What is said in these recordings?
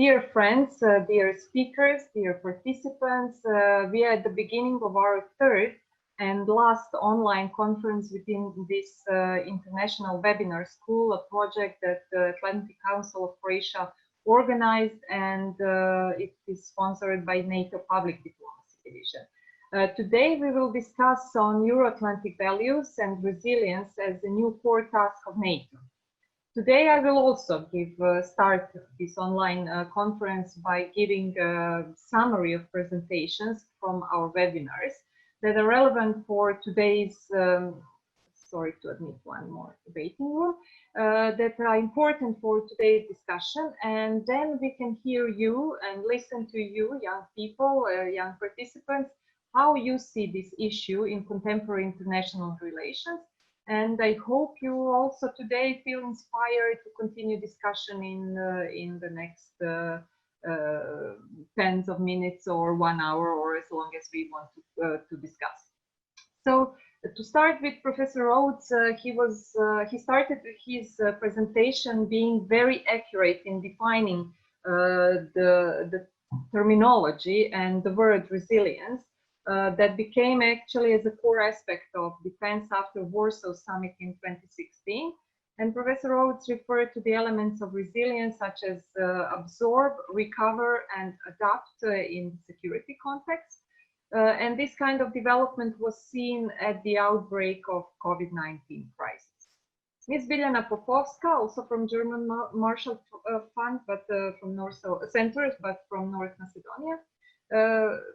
dear friends, dear speakers, dear participants, we are at the beginning of our third and last online conference within this international webinar school, a project that the Atlantic Council of Croatia organized, and it is sponsored by NATO Public Diplomacy Division. Today we will discuss on Euro-Atlantic values and resilience as the new core task of NATO. Today I will also start this online conference by giving a summary of presentations from our webinars that are relevant for today's, sorry to admit one more waiting room, that are important for today's discussion, and then we can hear you and listen to you, young people, young participants, how you see this issue in contemporary international relations. And I hope you also today feel inspired to continue discussion in the next tens of minutes or 1 hour, or as long as we want to discuss. So to start with Professor Rhodes, he started his presentation being very accurate in defining the terminology and the word resilience. That became actually as a core aspect of defense after Warsaw Summit in 2016. And Professor Rhodes referred to the elements of resilience such as absorb, recover, and adapt in security context. And this kind of development was seen at the outbreak of COVID-19 crisis. Ms. Biljana Popovska, also from German Marshall Fund, but from North Center, but from North Macedonia.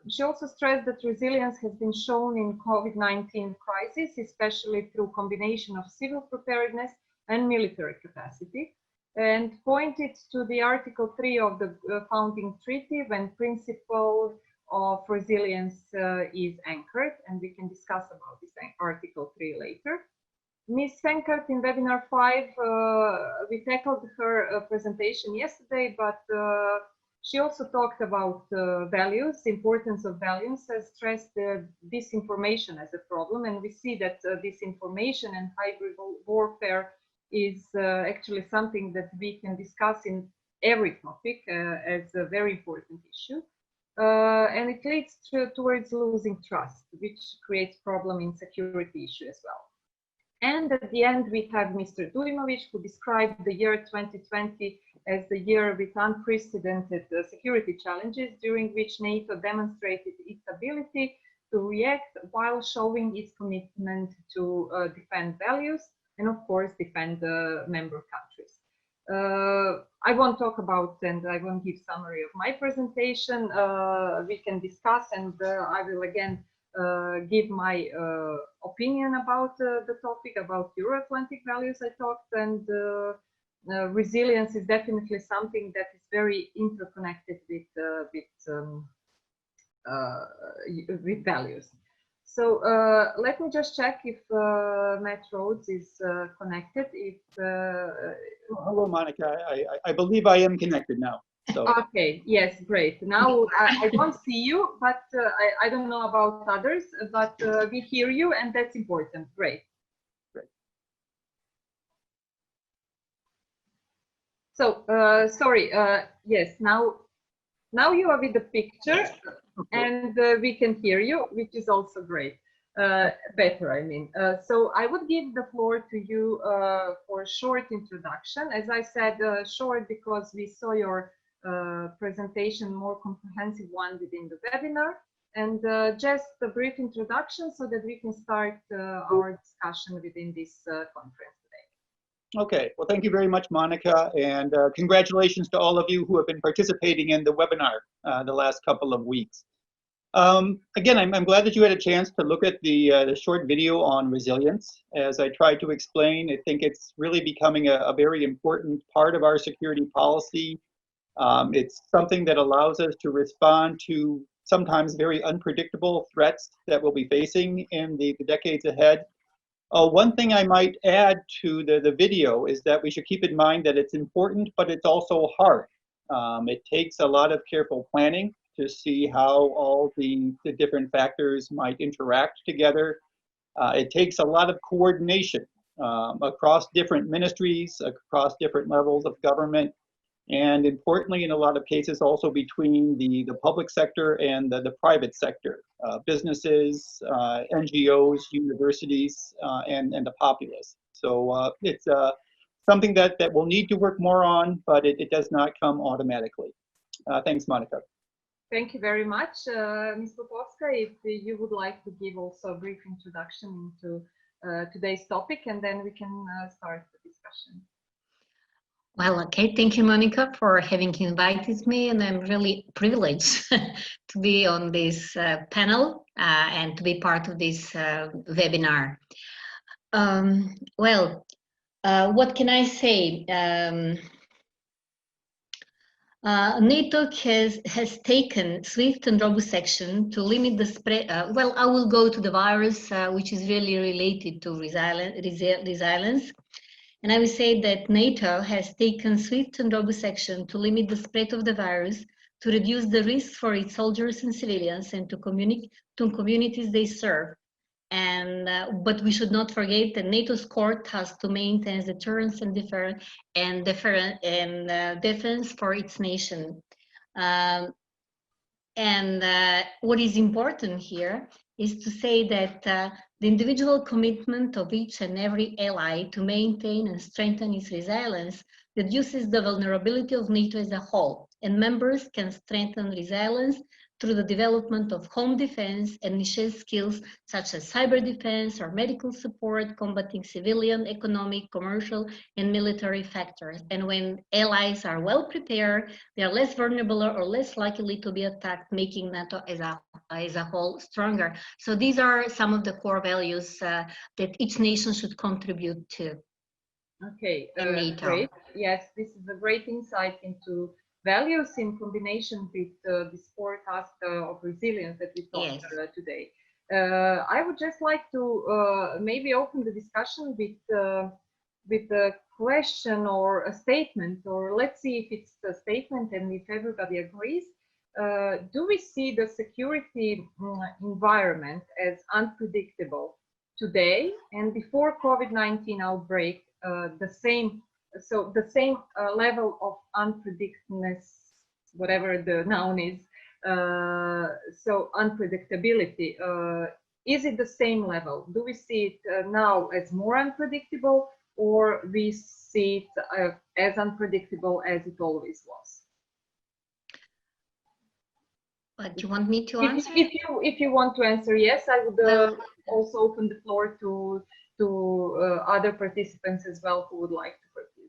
She also stressed that resilience has been shown in COVID-19 crisis, especially through combination of civil preparedness and military capacity, and pointed to the Article 3 of the founding treaty when principle of resilience is anchored, and we can discuss about this Article 3 later. Ms. Senkert in webinar 5, we tackled her presentation yesterday, but she also talked about values, importance of values, and stressed disinformation as a problem. And we see that disinformation and hybrid warfare is actually something that we can discuss in every topic as a very important issue. And it leads towards losing trust, which creates problem in security issue as well. And at the end, we have Mr. Dujmovic, who described the year 2020 as the year with unprecedented security challenges, during which NATO demonstrated its ability to react while showing its commitment to defend values and, of course, defend the member countries. I won't talk about, and I won't give summary of my presentation. We can discuss, and I will again give my opinion about the topic, about Euro-Atlantic values I talked, and resilience is definitely something that is very interconnected with values. So let me just check if Matt Rhodes is connected. Hello, Monica. I believe I am connected now. So. Okay, yes, great. Now I don't see you, but I don't know about others, but we hear you, and that's important. Great. So sorry, yes, now you are with the picture, and we can hear you, which is also great. Better, I mean. So I would give the floor to you for a short introduction. As I said, short because we saw your presentation, more comprehensive one within the webinar, and just a brief introduction so that we can start our discussion within this conference today. Okay, well, thank you very much, Monica, and congratulations to all of you who have been participating in the webinar the last couple of weeks. Again, I'm glad that you had a chance to look at the short video on resilience. As I tried to explain, I think it's really becoming a very important part of our security policy. It's something that allows us to respond to sometimes very unpredictable threats that we'll be facing in the decades ahead. One thing I might add to the video is that we should keep in mind that it's important, but it's also hard. It takes a lot of careful planning to see how all the different factors might interact together. It takes a lot of coordination across different ministries, across different levels of government. and importantly, in a lot of cases, also between the public sector and the private sector, businesses, NGOs, universities, and the populace. So it's something that we'll need to work more on, but it does not come automatically. Thanks, Monica. Thank you very much, Ms. Popovska. If you would like to give also a brief introduction into today's topic, and then we can start the discussion. Well, okay, thank you, Monica, for having invited me, and I'm really privileged to be on this panel and to be part of this webinar. What can I say? NATO has taken swift and robust action to limit the spread. I will go to the virus, which is really related to resilience. And I will say that NATO has taken swift and robust action to limit the spread of the virus, to reduce the risks for its soldiers and civilians, and to communities they serve. And but we should not forget that NATO's court has to maintain deterrence and defense for its nation. What is important here is to say that the individual commitment of each and every ally to maintain and strengthen its resilience reduces the vulnerability of NATO as a whole, and members can strengthen resilience through the development of home defense and niche skills such as cyber defense or medical support, combating civilian, economic, commercial, and military factors. And when allies are well prepared, they are less vulnerable or less likely to be attacked, making NATO as a whole stronger. So these are some of the core values that each nation should contribute to. Okay, great. Yes, this is a great insight into values in combination with this core task of resilience that we talked today. I would just like to maybe open the discussion with a question or a statement, or let's see if it's a statement and if everybody agrees. Do we see the security environment as unpredictable today and before COVID-19 outbreak? The same level of unpredictableness, whatever the noun is, so unpredictability, is it the same level? Do we see it now as more unpredictable, or we see it as unpredictable as it always was? But do you want me to answer? If you want to answer yes, I would also open the floor to other participants as well who would like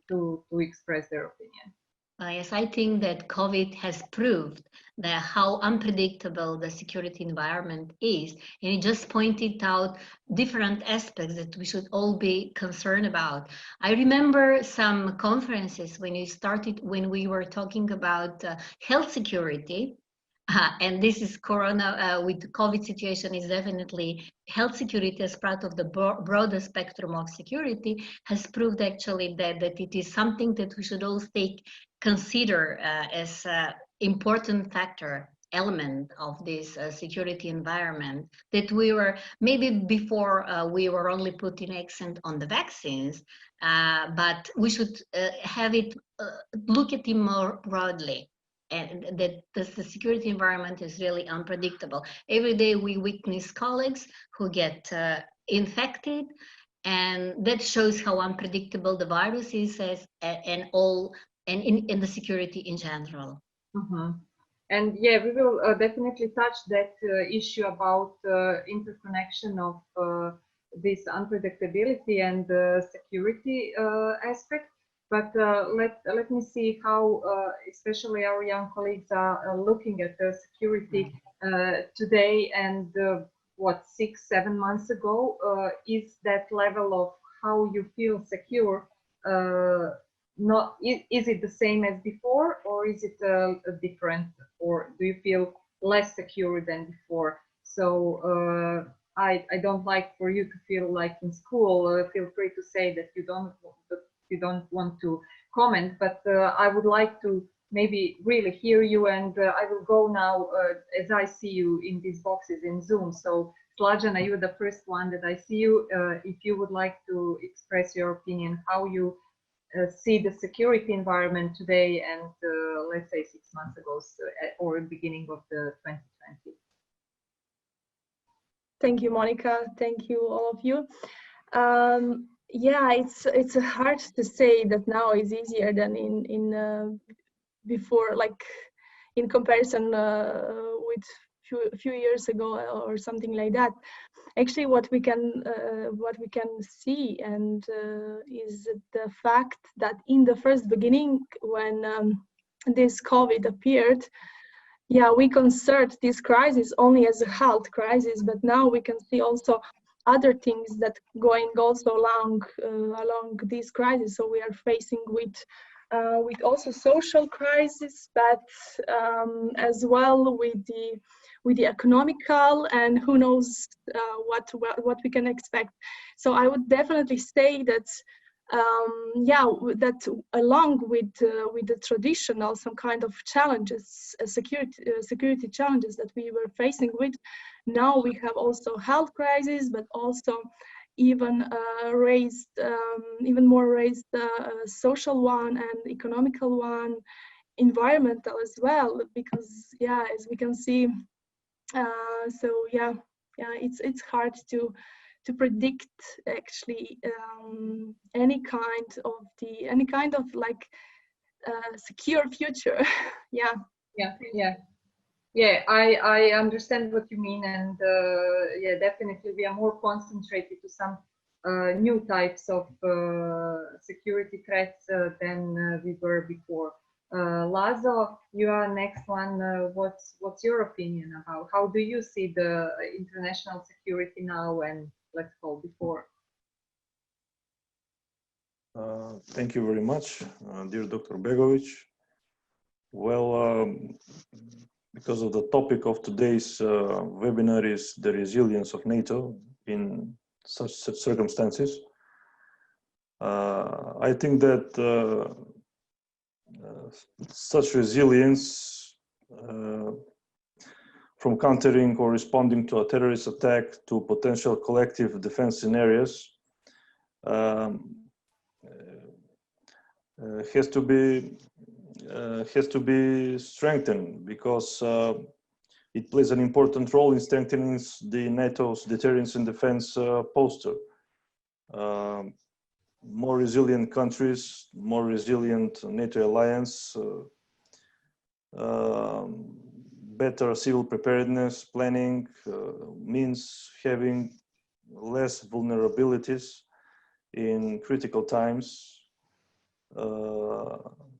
to express their opinion. Yes, I think that COVID has proved that how unpredictable the security environment is, and it just pointed out different aspects that we should all be concerned about. I remember some conferences when we were talking about health security. And this is Corona with the COVID situation is definitely health security as part of the broader spectrum of security has proved actually that it is something that we should all consider as an important element of this security environment, that we were maybe before we were only putting accent on the vaccines, but we should have it look at it more broadly. And that the security environment is really unpredictable. Every day we witness colleagues who get infected, and that shows how unpredictable the virus is in the security in general. Mm-hmm. And yeah, we will definitely touch that issue about interconnection of this unpredictability and security aspect. But let me see how especially our young colleagues are looking at the security today, and 6-7 months ago. Is that level of how you feel secure is it the same as before, or is it different, or do you feel less secure than before? So I don't like for you to feel like in school. Feel free to say that you don't want to comment, but I would like to maybe really hear you, and I will go now as I see you in these boxes in Zoom. So Slađana, you're the first one that I see you. If you would like to express your opinion, how you see the security environment today and let's say 6 months ago or beginning of the 2020. Thank you, Monica. Thank you, all of you. Yeah, it's hard to say that now is easier than in before, like in comparison with few years ago or something like that. Actually, what we can see and is the fact that in the first beginning, when this COVID appeared, yeah, we considered this crisis only as a health crisis, but now we can see also other things that going also along this crisis. So we are facing with also social crisis, but as well with the economical, and who knows what we can expect. So I would definitely say that yeah, that along with the traditional some kind of challenges, security challenges that we were facing with, now we have also health crisis, but also even even more raised social one and economical one, environmental as well, because yeah, as we can see, so yeah, it's hard to predict actually any kind of like secure future. Yeah. I understand what you mean, and yeah, definitely we are more concentrated to some new types of security threats than we were before. Lazo, you are next one. What's your opinion about how do you see the international security now and let's go before? Thank you very much, dear Dr. Begovic. Well, because of the topic of today's webinar is the resilience of NATO in such circumstances, I think that such resilience from countering or responding to a terrorist attack to potential collective defense scenarios has to be strengthened, because it plays an important role in strengthening the NATO's deterrence and defense posture. More resilient countries, more resilient NATO alliance, better civil preparedness planning means having less vulnerabilities in critical times,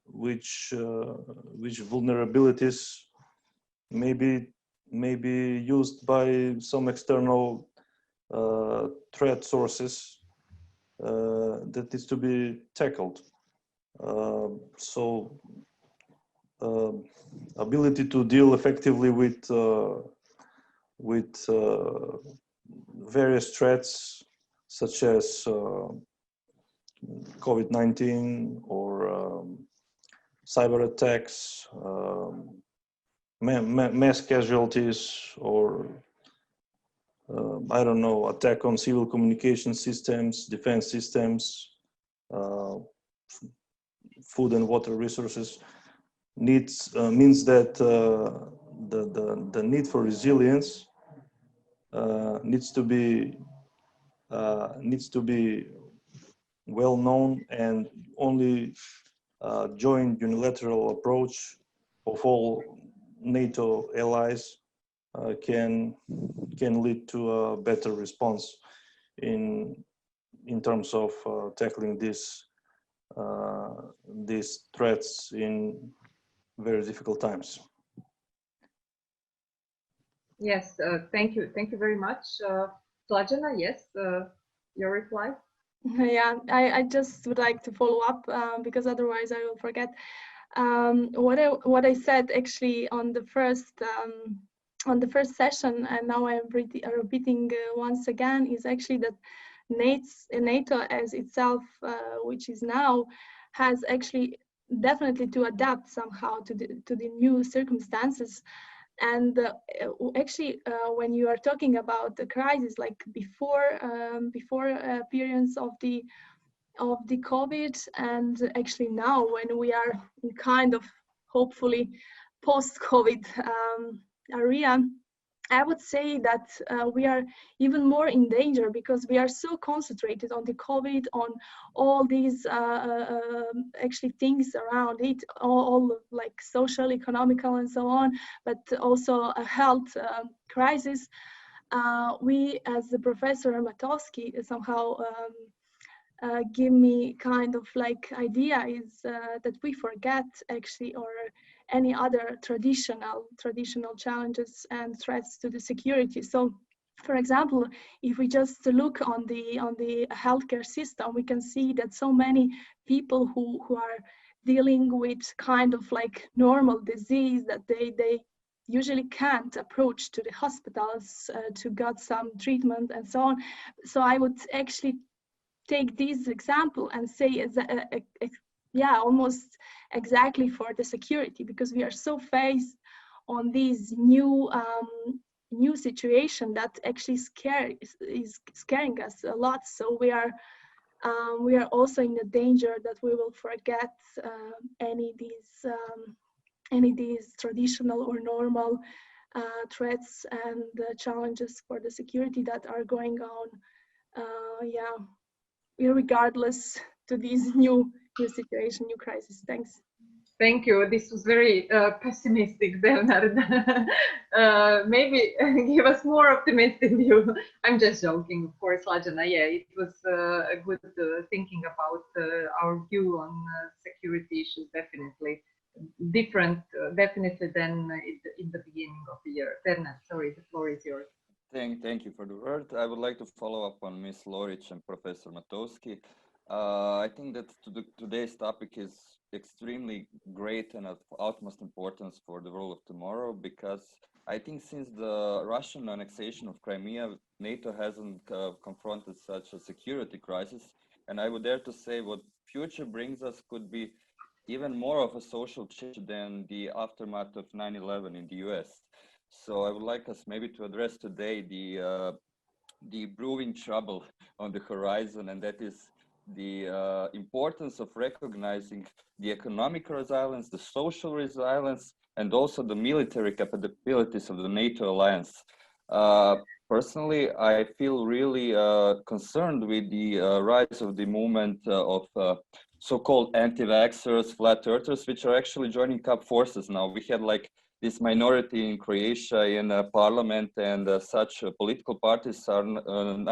which vulnerabilities may be used by some external threat sources that needs to be tackled. So ability to deal effectively with various threats such as COVID-19 or cyber attacks, mass casualties, or I don't know, attack on civil communication systems, defense systems, food and water resources, means that the need for resilience needs to be well known, and only joint unilateral approach of all NATO allies can lead to a better response in terms of tackling these threats in very difficult times. Yes, thank you very much. Slađana, yes, your reply? Yeah, I just would like to follow up because otherwise I will forget. What I said actually on the first session, and now I'm repeating once again, is actually that NATO as itself, which is now, has actually definitely to adapt somehow to the new circumstances. And actually, when you are talking about the crisis, like before appearance of the of the COVID, and actually now when we are in kind of hopefully post-COVID area, I would say that we are even more in danger because we are so concentrated on the COVID, on all these actually things around it, all like social, economical, and so on, but also a health crisis. We, as the Professor Matowski, somehow give me kind of like idea is that we forget actually or any other traditional challenges and threats to the security. So for example, if we just look on the healthcare system, we can see that so many people who are dealing with kind of like normal disease that they usually can't approach to the hospitals to get some treatment and so on. So I would actually take this example and say yeah, almost exactly for the security, because we are so faced on these new situation that actually is scaring us a lot. So we are also in the danger that we will forget any of these traditional or normal threats and challenges for the security that are going on. Yeah, regardless to these new situation, new crisis. Thanks. Thank you. This was very pessimistic, Bernard. Maybe give us more optimistic view. I'm just joking, of course, Lajana. Yeah, it was a good thinking about our view on security issues. Definitely different, definitely than in the beginning of the year. Bernard, sorry, the floor is yours. Thank you for the word. I would like to follow up on Ms. Loric and Professor Matowski. I think that today's topic is extremely great and of utmost importance for the world of tomorrow, because I think since the Russian annexation of Crimea, NATO hasn't confronted such a security crisis. And I would dare to say what future brings us could be even more of a social change than the aftermath of 9/11 in the US. So I would like us maybe to address today the brewing trouble on the horizon, and that is the importance of recognizing the economic resilience, the social resilience, and also the military capabilities of the NATO alliance. Personally, I feel really concerned with the rise of the movement of so-called anti-vaxxers, flat earthers, which are actually joining up forces now. We had like this minority in Croatia in parliament, and such political parties are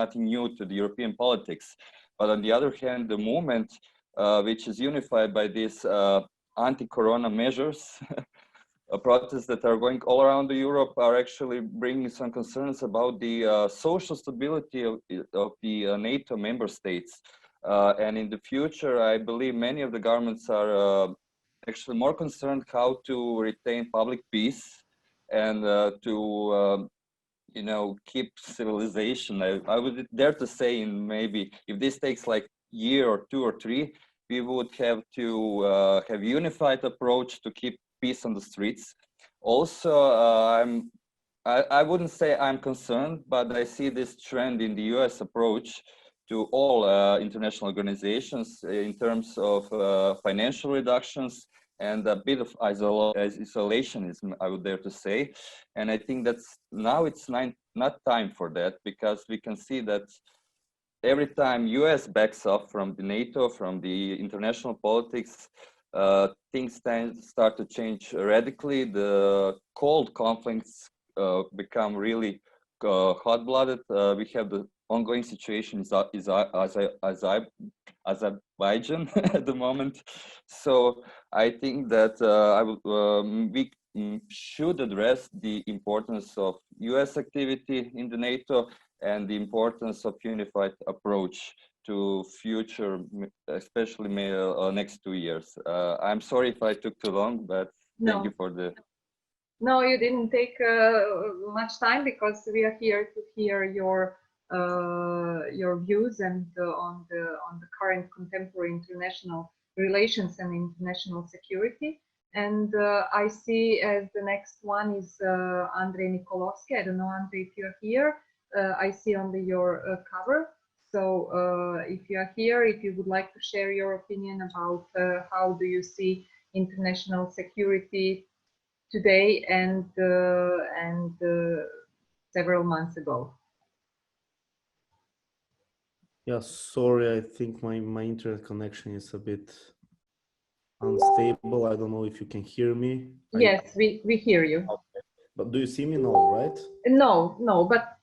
nothing new to the European politics. But on the other hand, the movement, which is unified by these anti-corona measures, protests that are going all around Europe, are actually bringing some concerns about the social stability of the NATO member states. And in the future, I believe many of the governments are actually more concerned how to retain public peace and to you know, keep civilization. I would dare to say, in maybe if this takes like year or 2 or 3, we would have to have unified approach to keep peace on the streets. Also, I wouldn't say I'm concerned, but I see this trend in the US approach to all international organizations in terms of financial reductions and a bit of isolationism, I would dare to say. And I think that's now it's not time for that, because we can see that every time US backs off from the NATO, from the international politics, things start to change radically. The cold conflicts become really hot-blooded. We have the ongoing situation is Azerbaijan at the moment. So I think that we should address the importance of US activity in the NATO and the importance of unified approach to future, especially next 2 years. I'm sorry if I took too long, but thank you for the... No, you didn't take much time, because we are here to hear your views and on the current contemporary international relations and international security. And I see as the next one is Andrei Nikolovsky. I don't know, Andrei, if you're here. I see on your cover. So if you are here, if you would like to share your opinion about how do you see international security today and several months ago. Yeah, sorry, I think my internet connection is a bit unstable. I don't know if you can hear me. Yes, we hear you. But do you see me now, right? No, but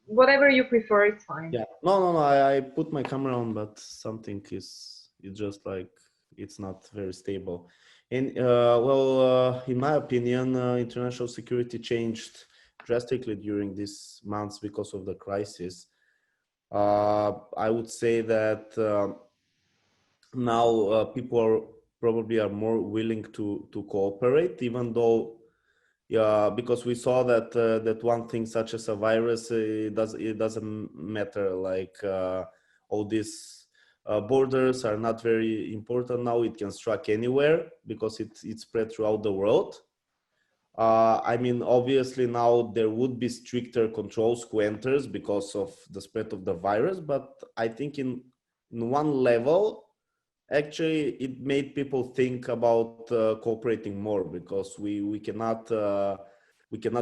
whatever you prefer, it's fine. Yeah, no, I put my camera on, but something is just like it's not very stable. And well, in my opinion, international security changed drastically during these months because of the crisis. I would say that now people probably are more willing to cooperate, even though, yeah, because we saw that that one thing such as a virus, it doesn't matter. Like all these borders are not very important now. It can strike anywhere because it's spread throughout the world. I mean, obviously now there would be stricter controls who enters because of the spread of the virus, but I think in one level, actually it made people think about cooperating more, because we cannot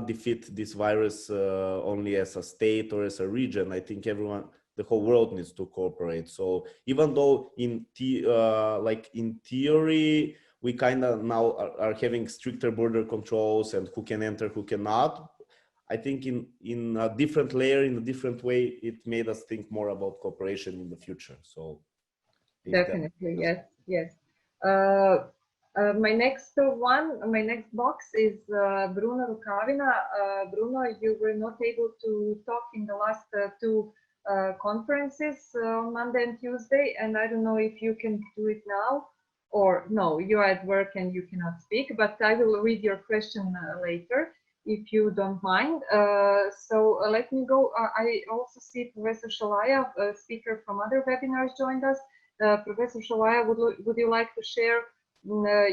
defeat this virus only as a state or as a region. I think everyone, the whole world needs to cooperate. So even though in theory we kind of now are having stricter border controls and who can enter, who cannot, I think in a different layer, in a different way, it made us think more about cooperation in the future. So definitely, yes. My next box is Bruno Rukavina. Bruno, you were not able to talk in the last two conferences on Monday and Tuesday, and I don't know if you can do it now, or no, you're at work and you cannot speak, but I will read your question later, if you don't mind. So let me go. I also see Professor Shalaev, a speaker from other webinars, joined us. Professor Shalaev, would you like to share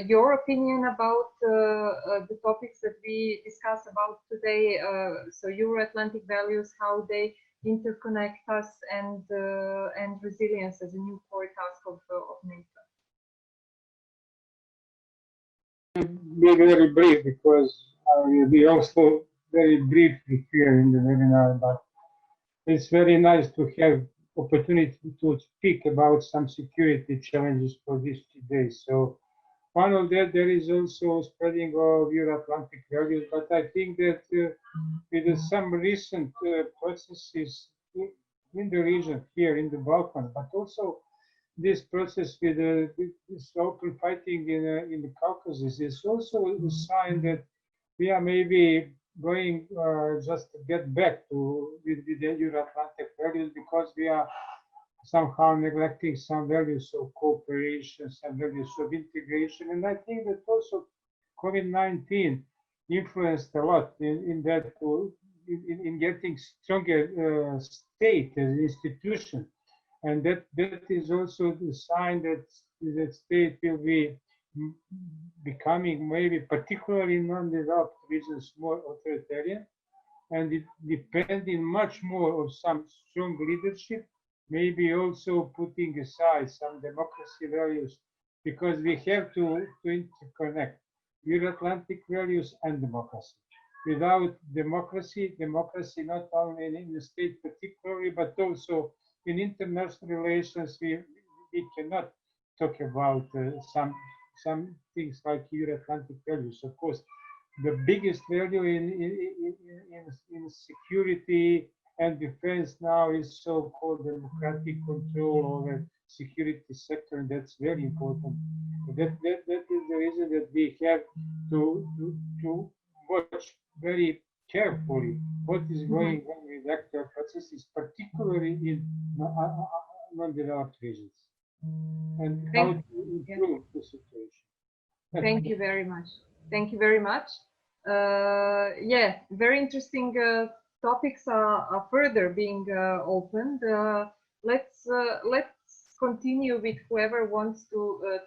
your opinion about the topics that we discussed about today? So Euro-Atlantic values, how they interconnect us, and resilience as a new core task of NATO. Be very brief, because I will be also very briefly here in the webinar, but it's very nice to have opportunity to speak about some security challenges for these 2 days. So one of that, there is also spreading of Euro-Atlantic values, but I think that with some recent processes in the region here in the Balkans, but also this process with this open fighting in the Caucasus is also a sign that we are maybe going just to get back to with the Euro-Atlantic values, because we are somehow neglecting some values of cooperation, some values of integration. And I think that also COVID-19 influenced a lot in that, in getting stronger state as an institution. And that is also the sign that the state will be becoming, maybe particularly in non-developed regions, more authoritarian, and it depending much more on some strong leadership, maybe also putting aside some democracy values, because we have to interconnect Euro-Atlantic values and democracy. Without democracy not only in the state particularly, but also in international relations, we cannot talk about some things like Euro-Atlantic values. Of course, the biggest value in security and defense now is so-called democratic control over security sector, and that's very important. That is the reason that we have to watch very carefully what is going on with actual processes, particularly in non-developed regions, and how to improve the situation. Thank you very much. Thank you very much. Yeah, very interesting topics are further being opened. Let's continue with whoever wants to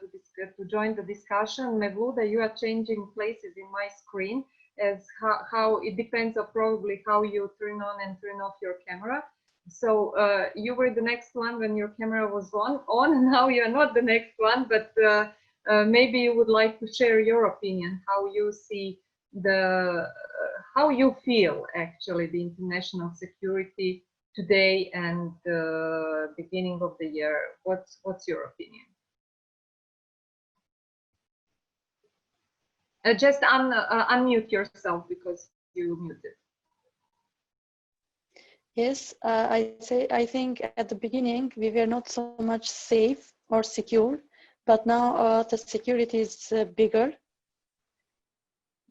join the discussion. Mevluda, you are changing places in my screen, as how it depends on probably how you turn on and turn off your camera. So you were the next one when your camera was on. Now you're not the next one, but maybe you would like to share your opinion, how you see how you feel actually the international security today and beginning of the year. What's your opinion? Just unmute yourself because you muted. Yes, I think at the beginning we were not so much safe or secure, but now the security is bigger,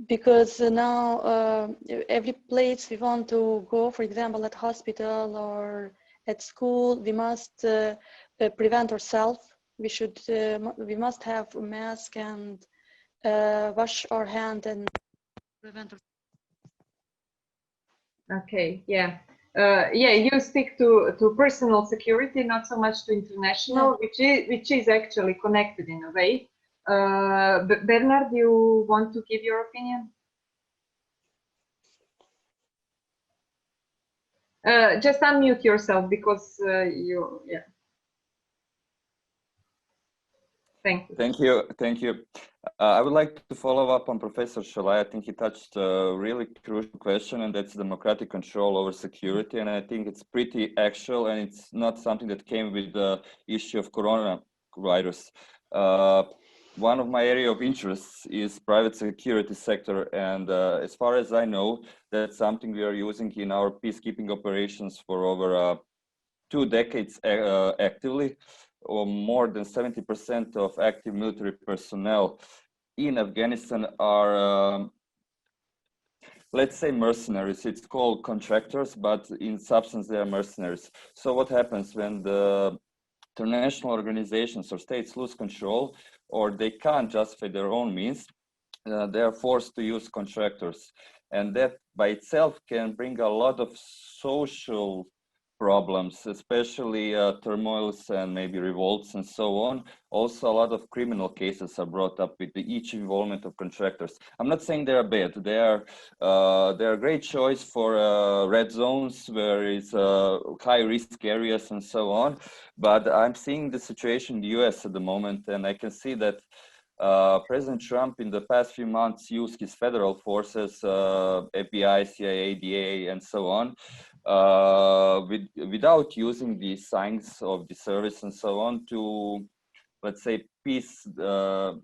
because now every place we want to go, for example, at hospital or at school, we must prevent ourselves. We must have a mask and wash our hand and prevent ourselves. Okay, yeah. Yeah, you stick to personal security, not so much to international, which is actually connected in a way. But Bernard, you want to give your opinion? Just unmute yourself because yeah. Thank you. Thank you. I would like to follow up on Professor Sholai. I think he touched a really crucial question, and that's democratic control over security. And I think it's pretty actual, and it's not something that came with the issue of coronavirus. One of my area of interests is private security sector, and as far as I know, that's something we are using in our peacekeeping operations for over 2 decades actively. Or more than 70% of active military personnel in Afghanistan are, let's say, mercenaries. It's called contractors, but in substance they are mercenaries. So what happens when the international organizations or states lose control, or they can't justify their own means, they are forced to use contractors. And that by itself can bring a lot of social problems, especially turmoils and maybe revolts and so on. Also, a lot of criminal cases are brought up with each involvement of contractors. I'm not saying they are bad. They are a great choice for red zones where it's high risk areas and so on. But I'm seeing the situation in the US at the moment, and I can see that President Trump in the past few months used his federal forces, FBI, CIA, DA, and so on, without using the signs of the service and so on to, let's say, peace out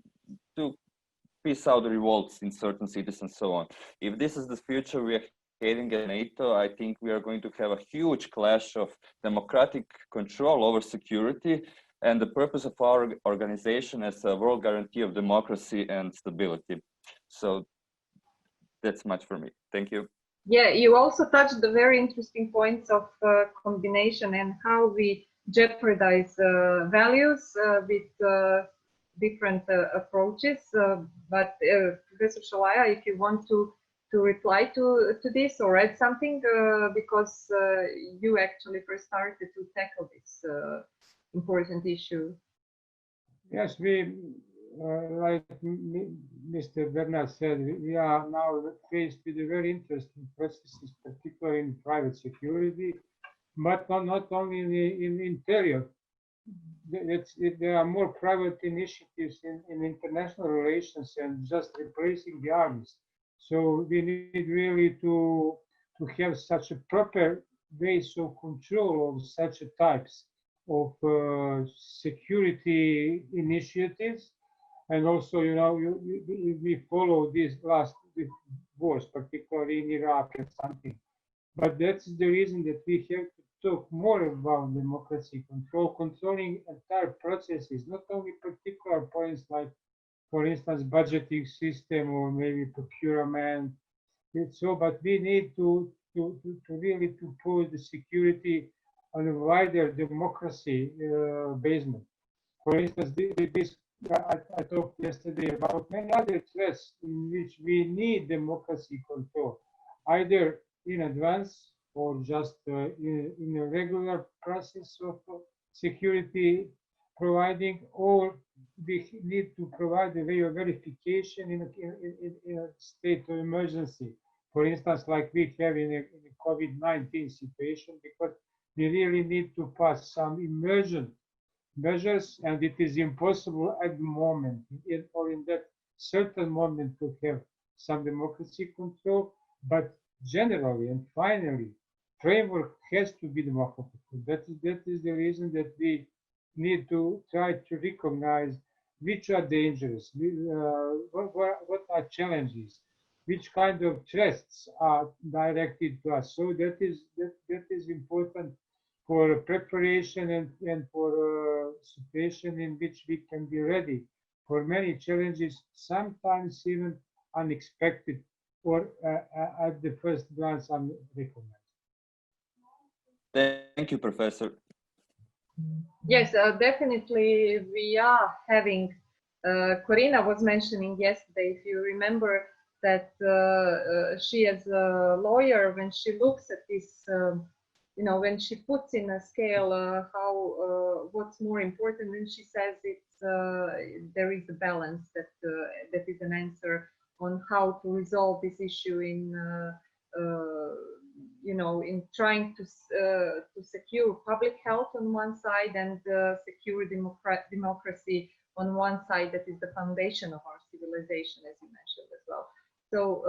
the revolts in certain cities and so on. If this is the future we are heading at NATO, I think we are going to have a huge clash of democratic control over security and the purpose of our organization as a world guarantee of democracy and stability. So that's much for me. Thank you. Yeah, you also touched the very interesting points of combination and how we jeopardize values with different approaches. But Professor Sholai, if you want to reply to this or add something, because you actually first started to tackle this important issue. Yes, like Mr. Bernard said, we are now faced with a very interesting processes, particularly in private security, but not only in interior. There are more private initiatives in international relations and just replacing the armies. So we need really to have such a proper base of control of such types of security initiatives. And also, you know, we follow these last wars, particularly in Iraq and something. But that's the reason that we have to talk more about democracy control, controlling entire processes, not only particular points like, for instance, budgeting system or maybe procurement. So, but we need to really to put the security on a wider democracy basement. For instance, I talked yesterday about many other threats in which we need democracy control, either in advance or just in a regular process of security providing, or we need to provide a way of verification in a state of emergency. For instance, like we have in a COVID-19 situation, because we really need to pass some emergent measures, and it is impossible at the moment or in that certain moment to have some democracy control, but generally and finally, framework has to be democratic. That is the reason that we need to try to recognize which are dangerous, what are challenges, which kind of threats are directed to us. So that is important for preparation and for a situation in which we can be ready for many challenges, sometimes even unexpected or at the first glance unrecognized. Thank you, Professor. Yes, definitely we are having, Corina was mentioning yesterday, if you remember, that she as a lawyer, when she looks at this, when she puts in a scale what's more important, and she says it's there is a balance that is an answer on how to resolve this issue in in trying to secure public health on one side and secure democracy on one side. That is the foundation of our civilization, as you mentioned as well. So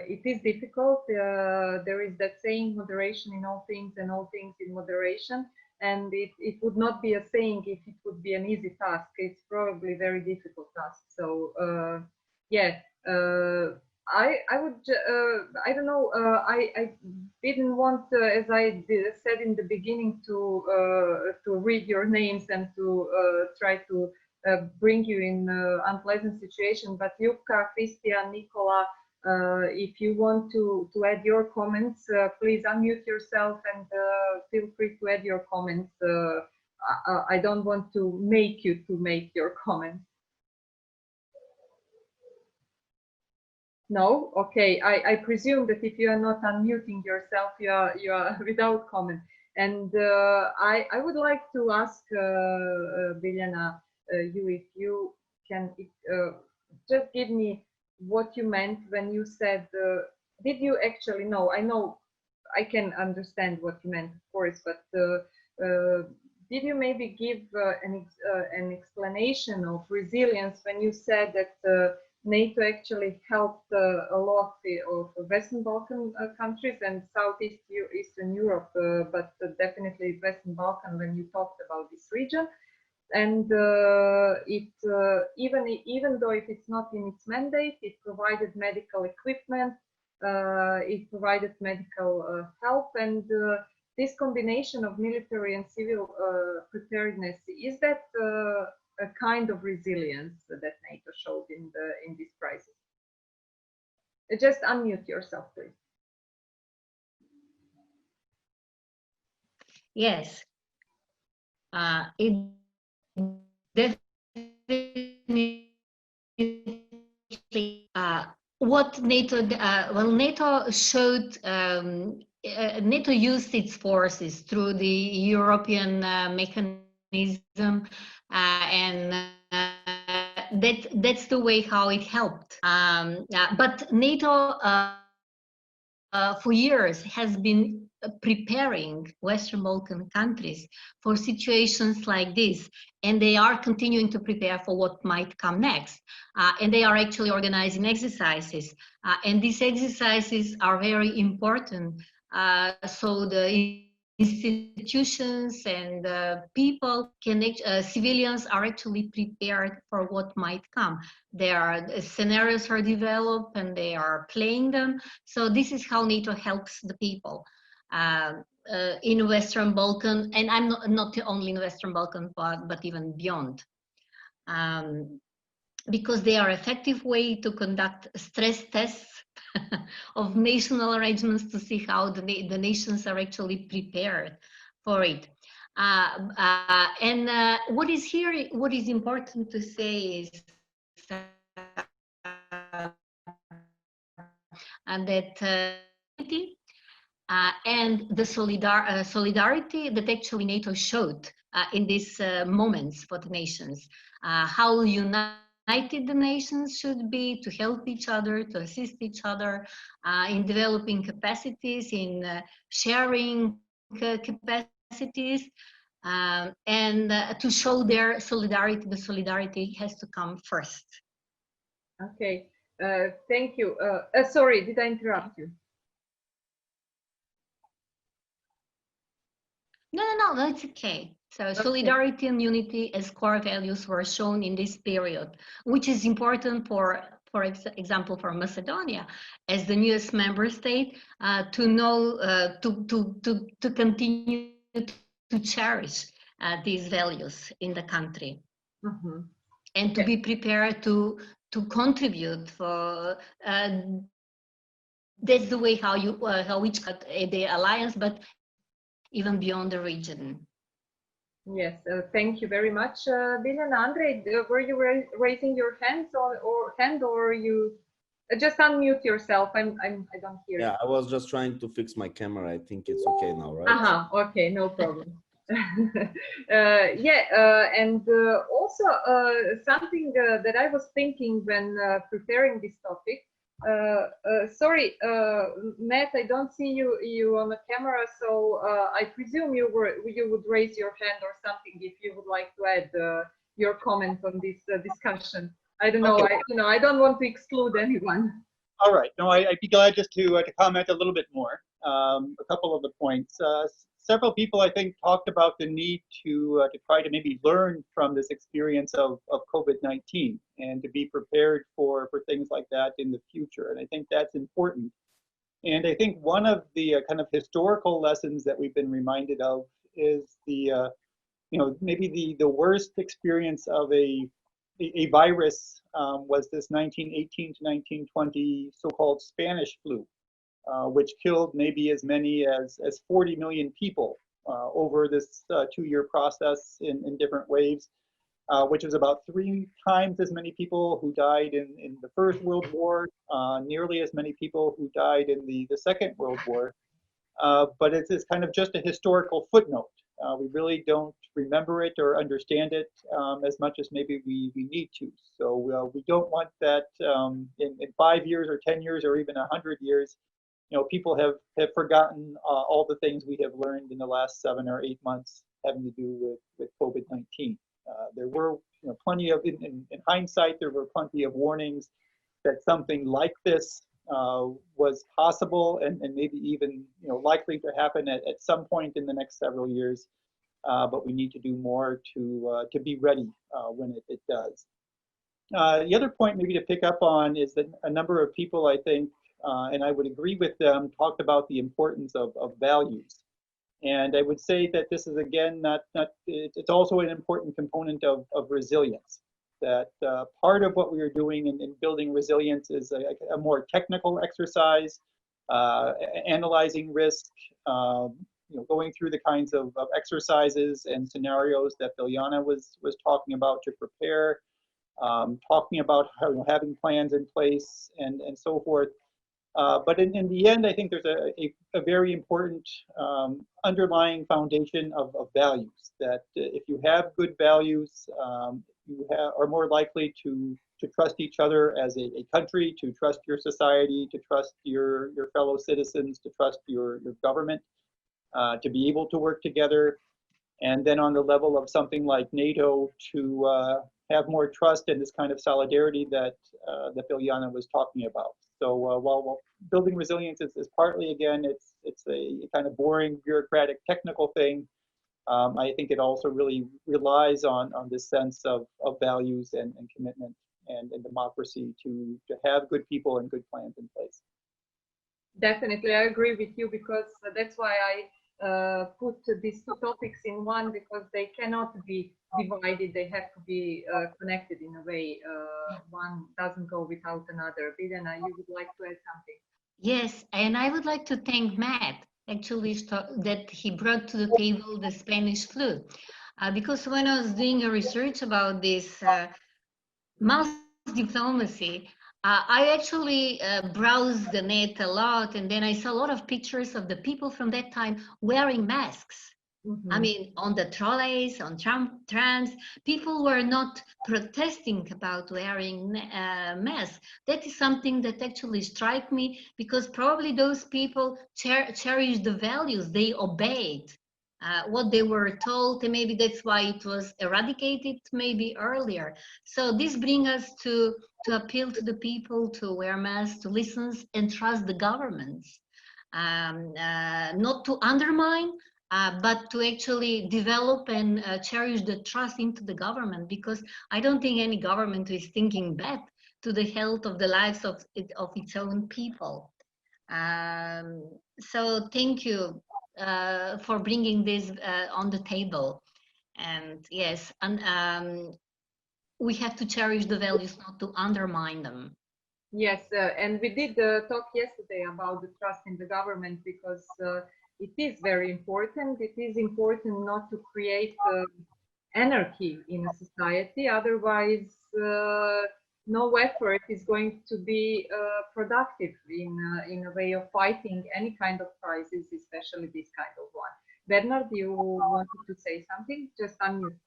it is difficult. There is that saying, moderation in all things and all things in moderation. And it would not be a saying if it would be an easy task. It's probably a very difficult task. So I would, I don't know, I didn't want, as I said in the beginning, to read your names and to try to bring you in unpleasant situation, but Ljubka, Christian, Nicola, if you want to add your comments, please unmute yourself and feel free to add your comments. I don't want to make you to make your comments. No? Okay, I presume that if you are not unmuting yourself, you are without comment. And I would like to ask Biljana, you, if you can just give me what you meant when you said, did you actually know? I know I can understand what you meant, of course, but did you maybe give an explanation of resilience when you said that NATO actually helped a lot of Western Balkan countries and Eastern Europe, but definitely Western Balkan when you talked about this region? And even though if it's not in its mandate, it provided medical equipment, it provided medical help, and this combination of military and civil preparedness, is that a kind of resilience that NATO showed in this crisis? Just unmute yourself, please. Yes, it definitely what NATO NATO showed. NATO used its forces through the European mechanism, and that's the way how it helped. But NATO for years has been preparing Western Balkan countries for situations like this, and they are continuing to prepare for what might come next. And they are actually organizing exercises, and these exercises are very important. So the institutions and people civilians are actually prepared for what might come. Scenarios are developed and they are playing them. So this is how NATO helps the people in Western Balkan, and I'm not only in Western Balkan, but even beyond. Because they are effective way to conduct stress tests of national arrangements to see how the nations are actually prepared for it. And what is important to say is that and the solidarity that actually NATO showed in these moments for the nations, how united the nations should be to help each other, to assist each other in developing capacities, in sharing capacities, capacities, and to show their solidarity. The solidarity has to come first. Okay, thank you. Sorry, did I interrupt you? No, that's okay. So solidarity and unity as core values were shown in this period, which is important for example, for Macedonia as the newest member state, to know, to continue to cherish these values in the country, and to be prepared to contribute for. That's the way how you how each got the alliance, but even beyond the region. Yes, thank you very much, Biljana. Andrej, were you raising your hands or you just unmute yourself? I don't hear. Yeah, I was just trying to fix my camera. I think it's okay now, right? Okay, no problem. And also something that I was thinking when preparing this topic. Sorry, Matt, I don't see you on the camera, so I presume you would raise your hand or something if you would like to add your comment on this discussion. I don't know. Okay. I don't want to exclude anyone. All right. No, I'd be glad just to comment a little bit more. A couple of the points. Several people, I think, talked about the need to try to maybe learn from this experience of COVID-19 and to be prepared for things like that in the future. And I think that's important. And I think one of the kind of historical lessons that we've been reminded of is the, maybe the worst experience of a virus was this 1918 to 1920 so-called Spanish flu. Which killed maybe as many as 40 million people over this 2-year process in different waves, which is about 3 times as many people who died in the First World War, nearly as many people who died in the Second World War. But it's kind of just a historical footnote. We really don't remember it or understand it as much as maybe we need to. So we don't want that in 5 years or 10 years or even 100 years. People have forgotten all the things we have learned in the last 7 or 8 months having to do with COVID-19. There were plenty of, in hindsight, there were plenty of warnings that something like this was possible and maybe even likely to happen at some point in the next several years. But we need to do more to be ready when it does. The other point maybe to pick up on is that a number of people, I think, and I would agree with them, talked about the importance of values. And I would say that this is, again, it's also an important component of resilience. That part of what we are doing in building resilience is a more technical exercise, analyzing risk, going through the kinds of exercises and scenarios that Biljana was talking about to prepare, talking about how, having plans in place and so forth. But in the end, I think there's a very important underlying foundation of values, that if you have good values, you are more likely to trust each other as a country, to trust your society, to trust your fellow citizens, to trust your government, to be able to work together. And then on the level of something like NATO, to have more trust and this kind of solidarity that Biljana was talking about. So while building resilience is partly, again, it's a kind of boring, bureaucratic, technical thing, I think it also really relies on this sense of values and commitment and democracy to have good people and good plans in place. Definitely, I agree with you, because that's why I put these two topics in one, because they cannot be divided. They have to be connected in a way. One doesn't go without another. Biljana, you would like to add something? Yes, and I would like to thank Matt, actually, that he brought to the table the Spanish flu. Because when I was doing a research about this mass diplomacy, I actually browsed the net a lot, and then I saw a lot of pictures of the people from that time wearing masks. I mean, on the trolleys, on trams, people were not protesting about wearing masks. That is something that actually struck me, because probably those people cherish the values, they obeyed. what they were told, and maybe that's why it was eradicated maybe earlier. So this brings us to appeal to the people to wear masks, to listen and trust the governments, not to undermine, but to actually develop and cherish the trust into the government, because I don't think any government is thinking bad to the health of the lives of its own people. So thank you for bringing this on the table. And yes, and we have to cherish the values, not to undermine them. Yes, and we did talk yesterday about the trust in the government, because it is very important. It is important not to create anarchy in a society. Otherwise, no effort is going to be productive in a way of fighting any kind of crisis, especially this kind of one. Bernard, you wanted to say something? Just unmute.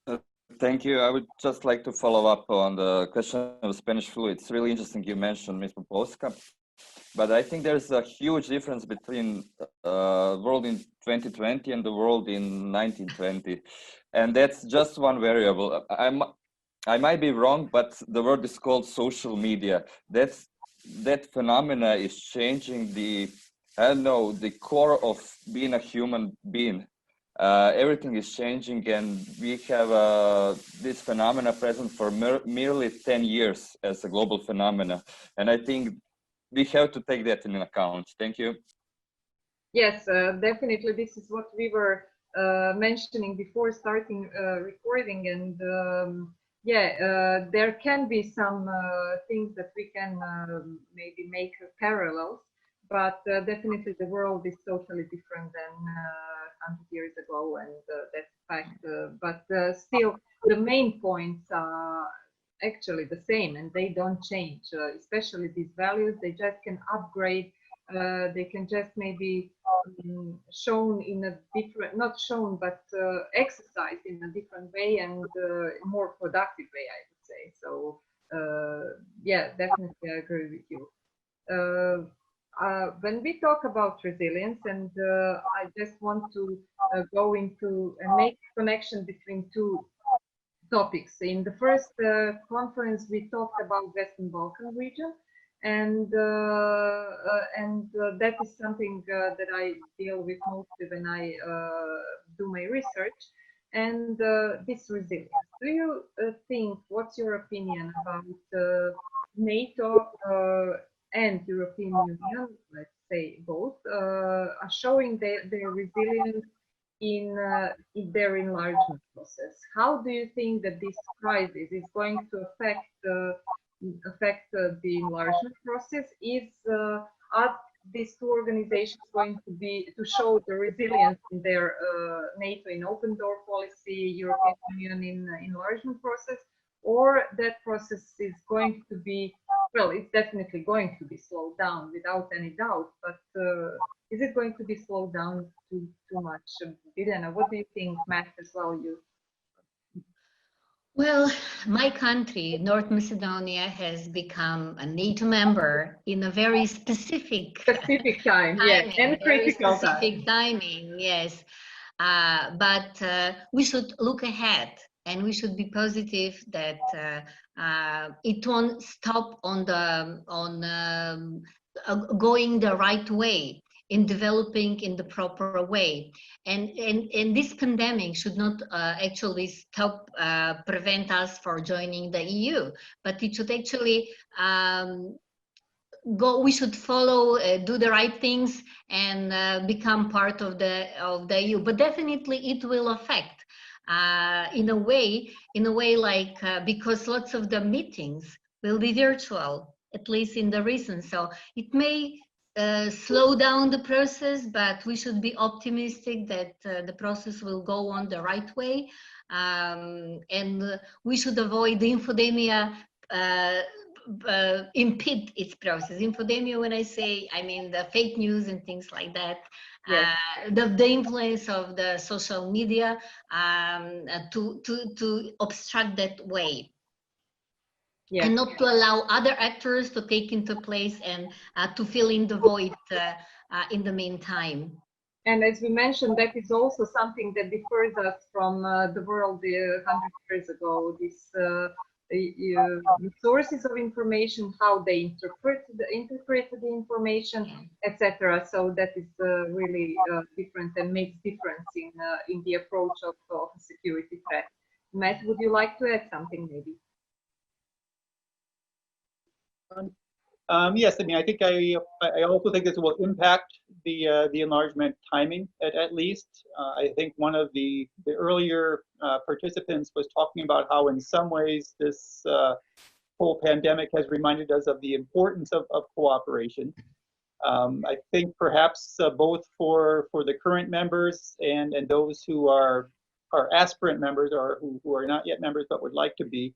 Okay. Thank you. I would just like to follow up on the question of Spanish flu. It's really interesting you mentioned Ms. Popovska, but I think there's a huge difference between the world in 2020 and the world in 1920. And that's just one variable. I might be wrong, but the word is called social media. That phenomena is changing the core of being a human being. Everything is changing, and we have this phenomena present for merely 10 years as a global phenomena. And I think we have to take that into account. Thank you. Yes, definitely. This is what we were mentioning before starting recording. And there can be some things that we can maybe make parallels, but definitely the world is totally different than 100 years ago, and that's a fact. But still, the main points are actually the same, and they don't change. Especially these values, they just can upgrade. They can just maybe shown in a different, not shown, but exercised in a different way and more productive way, I would say. So yeah, definitely I agree with you. When we talk about resilience, and I just want to go into and make connection between two topics. In the first conference, we talked about Western Balkan region, and that is something that I deal with mostly when I do my research. And this resilience. Do you think, what's your opinion about NATO and European Union, let's say both, are showing their resilience in their enlargement process? How do you think that this crisis is going to affect the enlargement process? Are these two organizations going to show the resilience in their NATO in open door policy, European Union in enlargement process, or that process is going to be, well, it's definitely going to be slowed down without any doubt, but is it going to be slowed down too much? Biljana, what do you think, Matt, as well, you? Well, my country, North Macedonia, has become a NATO member in a very specific time, yes, and critical specific timing, yes. But we should look ahead, and we should be positive that it won't stop on going the right way, in developing in the proper way, and this pandemic should not actually stop prevent us for joining the EU, but it should actually we should follow, do the right things, and become part of the EU. But definitely it will affect in a way like because lots of the meetings will be virtual, at least in the recent. So it may slow down the process, but we should be optimistic that the process will go on the right way, and we should avoid the infodemia impede its process. Infodemia, when I say, I mean the fake news and things like that. Yes. The influence of the social media to obstruct that way. Yes. And not to allow other actors to take into place and to fill in the void in the meantime. And as we mentioned, that is also something that differs us from the world 100 years ago. This the sources of information, how they interpret the information, etc. So that is really different and makes difference in the approach of a security threat. Matt, would you like to add something maybe? Yes, I mean, I think I also think this will impact the enlargement timing at least. I think one of the earlier participants was talking about how in some ways this whole pandemic has reminded us of the importance of cooperation. I think perhaps both for the current members and those who are aspirant members or who are not yet members but would like to be,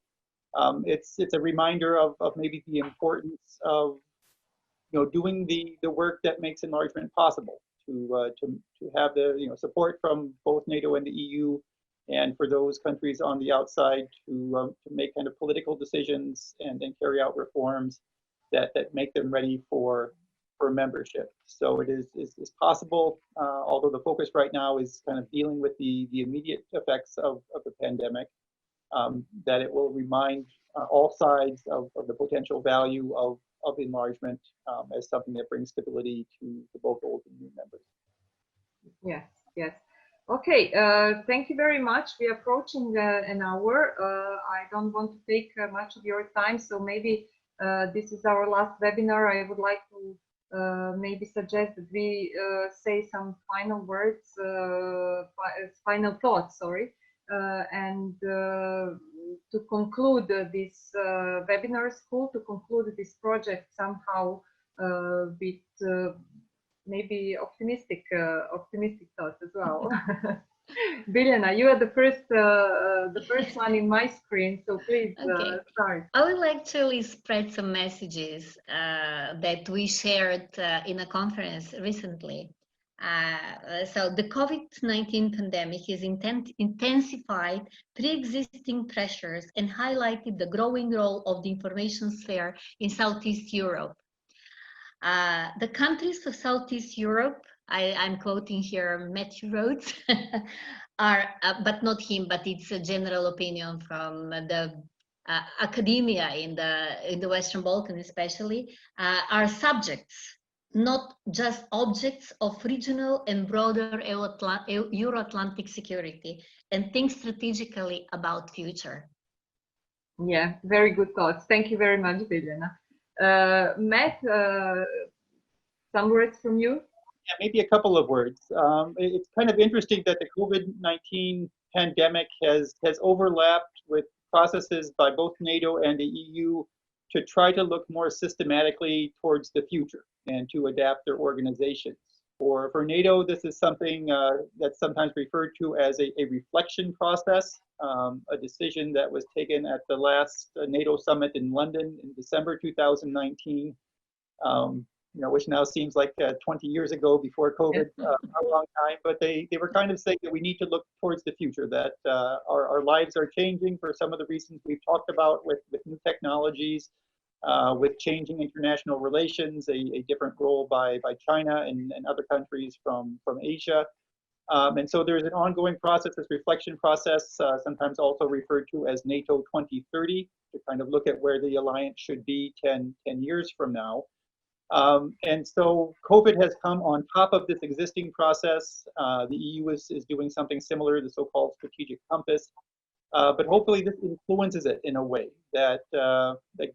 it's a reminder of maybe the importance of doing the work that makes enlargement possible, to have the support from both NATO and the EU, and for those countries on the outside to make kind of political decisions and carry out reforms that make them ready for membership. So it is possible, although the focus right now is kind of dealing with the immediate effects of the pandemic, that it will remind all sides of the potential value of enlargement as something that brings stability to both old and new members. Yes, yes. Okay, thank you very much. We're approaching an hour. I don't want to take much of your time, so maybe this is our last webinar. I would like to maybe suggest that we say some final words, final thoughts, sorry, and to conclude this webinar school, to conclude this project somehow with maybe optimistic thoughts as well. Biljana, you are the first one in my screen, so please start. I will actually spread some messages that we shared in a conference recently. So the COVID-19 pandemic has intensified pre-existing pressures and highlighted the growing role of the information sphere in Southeast Europe. The countries of Southeast Europe, I'm quoting here Matthew Rhodes, are, but not him, but it's a general opinion from the academia in the Western Balkans especially, are subjects, not just objects of regional and broader Euro-Atlantic security, and think strategically about future. Yeah, very good thoughts. Thank you very much, Biljana. Matt, some words from you? Yeah, maybe a couple of words. It's kind of interesting that the COVID-19 pandemic has overlapped with processes by both NATO and the EU to try to look more systematically towards the future and to adapt their organizations. For NATO, this is something that's sometimes referred to as a reflection process, a decision that was taken at the last NATO summit in London in December 2019, which now seems like 20 years ago before COVID, a long time, but they were kind of saying that we need to look towards the future, that our lives are changing for some of the reasons we've talked about with new technologies, with changing international relations, a different role by China and other countries from Asia. And so there's an ongoing process, this reflection process, sometimes also referred to as NATO 2030, to kind of look at where the alliance should be 10 years from now. And so COVID has come on top of this existing process. The EU is doing something similar, the so-called strategic compass. But hopefully this influences it in a way that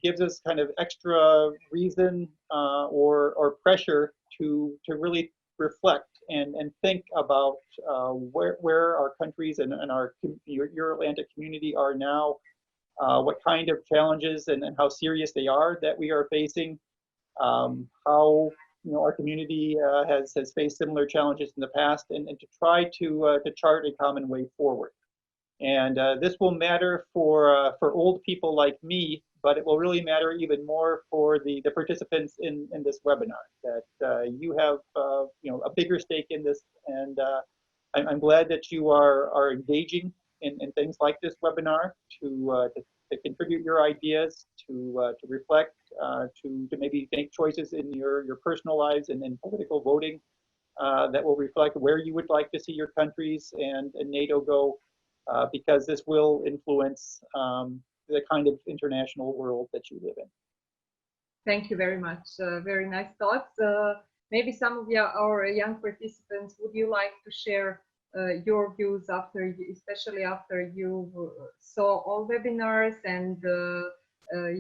gives us kind of extra reason or pressure to really reflect and think about where our countries and our Euro-Atlantic community are now, what kind of challenges and how serious they are that we are facing, how our community has faced similar challenges in the past, and to try to chart a common way forward. And this will matter for old people like me, but it will really matter even more for the participants in this webinar, that you have a bigger stake in this, and I'm glad that you are engaging in things like this webinar to contribute your ideas, to reflect, to maybe make choices in your personal lives and in political voting. that will reflect where you would like to see your countries and NATO go, because this will influence the kind of international world that you live in. Thank you very much. Very nice thoughts. Maybe some of our young participants, would you like to share your views after, especially after you saw all webinars and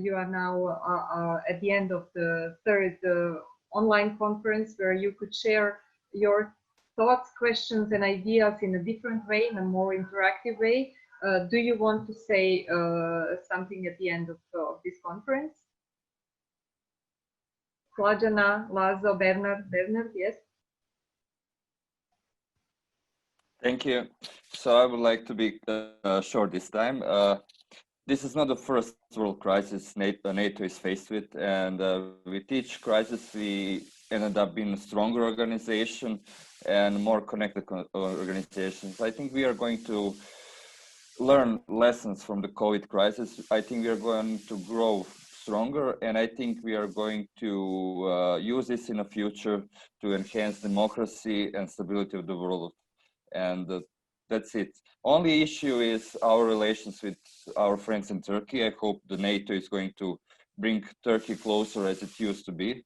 you are now at the end of the third online conference, where you could share your thoughts, questions, and ideas in a different way, in a more interactive way. Do you want to say something at the end of this conference? Slađana, Lazo, Bernard, yes. Thank you. So I would like to be short this time. This is not the first world crisis NATO is faced with, and with each crisis we ended up being a stronger organization and more connected organizations. I think we are going to learn lessons from the COVID crisis. I think we are going to grow stronger, and I think we are going to use this in the future to enhance democracy and stability of the world. And that's it. Only issue is our relations with our friends in Turkey. I hope the NATO is going to bring Turkey closer as it used to be.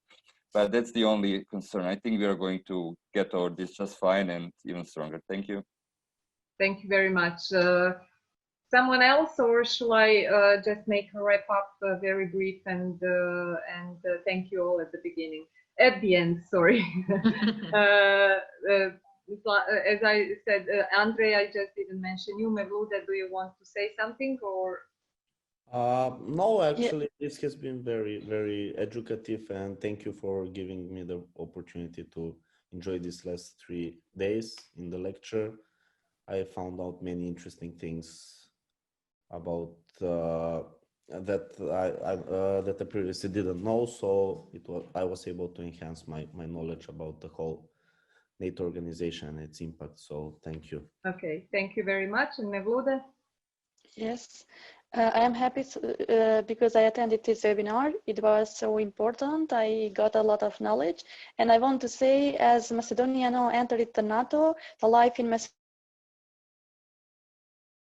But that's the only concern. I think we are going to get over this just fine and even stronger. Thank you. Thank you very much. Someone else, or shall I just make a wrap up very brief and thank you all at the beginning, at the end, sorry. As I said, Andre, I just didn't mention you. Mevluda, do you want to say something, or? No, actually, this has been very, very educative, and thank you for giving me the opportunity to enjoy these last 3 days in the lecture. I found out many interesting things about that I previously didn't know, so I was able to enhance my knowledge about the whole NATO organization and its impact. So thank you. Okay, thank you very much. And Mevluda? Yes, I am happy because I attended this webinar. It was so important. I got a lot of knowledge, and I want to say, as Macedonia now entered the NATO, the life in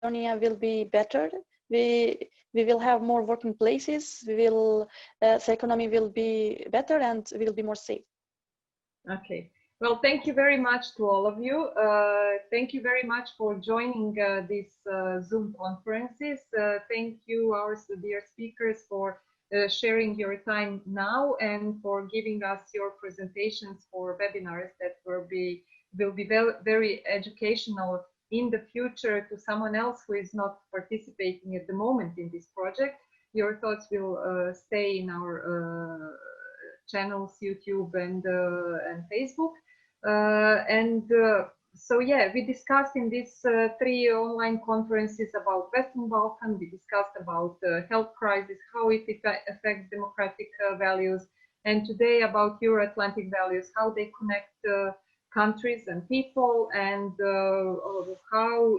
Macedonia will be better. We will have more working places. The economy will be better, and we will be more safe. Okay. Well, thank you very much to all of you. Thank you very much for joining these Zoom conferences. Thank you, our dear speakers, for sharing your time now and for giving us your presentations for webinars that will be very educational in the future to someone else who is not participating at the moment in this project. Your thoughts will stay in our channels, YouTube and Facebook. So yeah, we discussed in these 3 online conferences about Western Balkan. We discussed about health crisis, how it affects democratic values, and today about Euro-Atlantic values, how they connect countries and people, and how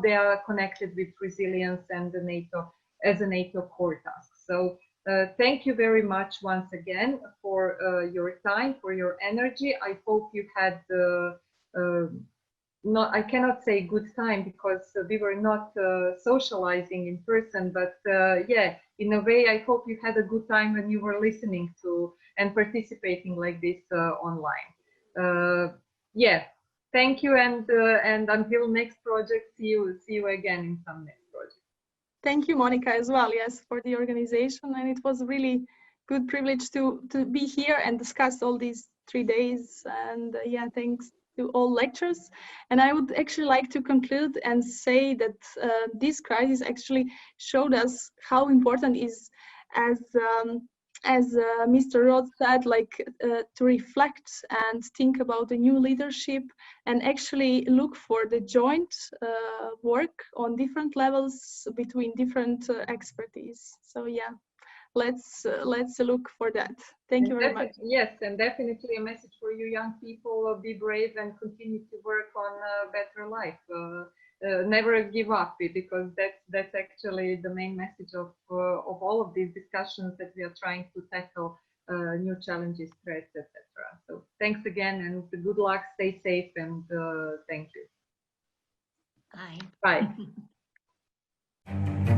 they are connected with resilience and the NATO as a NATO core task. So. Thank you very much once again for your time, for your energy. I hope you had, I cannot say good time because we were not socializing in person, but yeah, in a way, I hope you had a good time when you were listening to and participating like this online. Yeah, thank you, and until next project, see you again in some next project. Thank you, Monica, as well, yes, for the organization. And it was really good privilege to be here and discuss all these 3 days. And yeah, thanks to all lectures. And I would actually like to conclude and say that this crisis actually showed us how important is, as Mr. Roth said, like to reflect and think about the new leadership and actually look for the joint work on different levels between different expertise. So yeah, let's look for that. Thank you very much. Yes, and definitely a message for you young people: be brave and continue to work on a better life. Never give up, because that's actually the main message of all of these discussions that we are trying to tackle new challenges, threats, etc. So thanks again, and good luck, stay safe, and thank you. Bye. Bye.